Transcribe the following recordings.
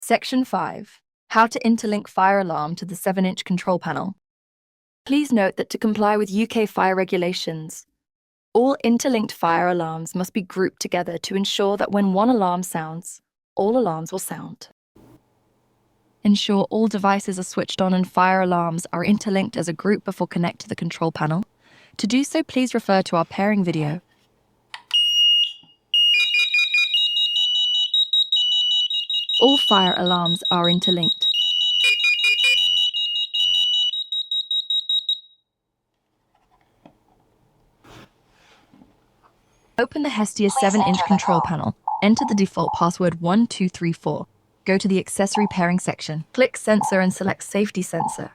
Section 5. How to interlink fire alarm to the 7-inch control panel. Please note that to comply with UK fire regulations, all interlinked fire alarms must be grouped together to ensure that when one alarm sounds, all alarms will sound. Ensure all devices are switched on and fire alarms are interlinked as a group before connect to the control panel. To do so, please refer to our pairing video. All fire alarms are interlinked. Open the Hestia 7-inch control panel. Enter the default password 1234. Go to the accessory pairing section. Click Sensor and select Safety Sensor.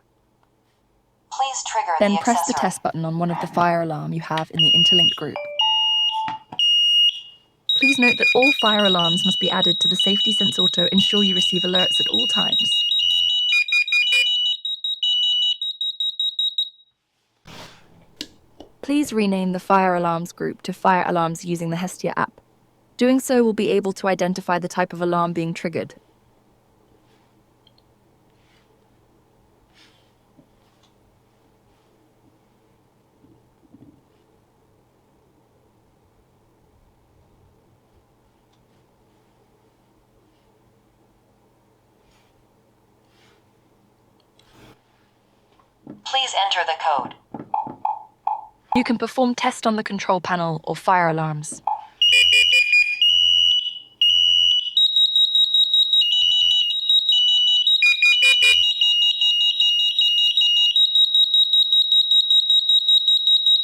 Please trigger Then the press the accessory. test button on one of the fire alarm you have in the interlinked group. Please note that all fire alarms must be added to the Safety Sense Auto. Ensure you receive alerts at all times. Please rename the fire alarms group to fire alarms using the Hestia app. Doing so will be able to identify the type of alarm being triggered. Please enter the code. You can perform tests on the control panel or fire alarms.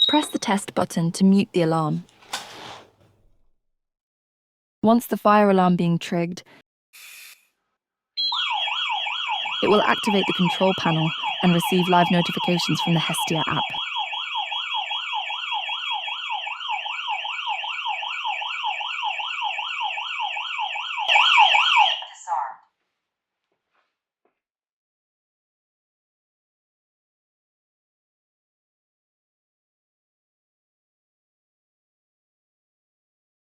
Press the test button to mute the alarm. Once the fire alarm being triggered, it will activate the control panel and receive live notifications from the Hestia app.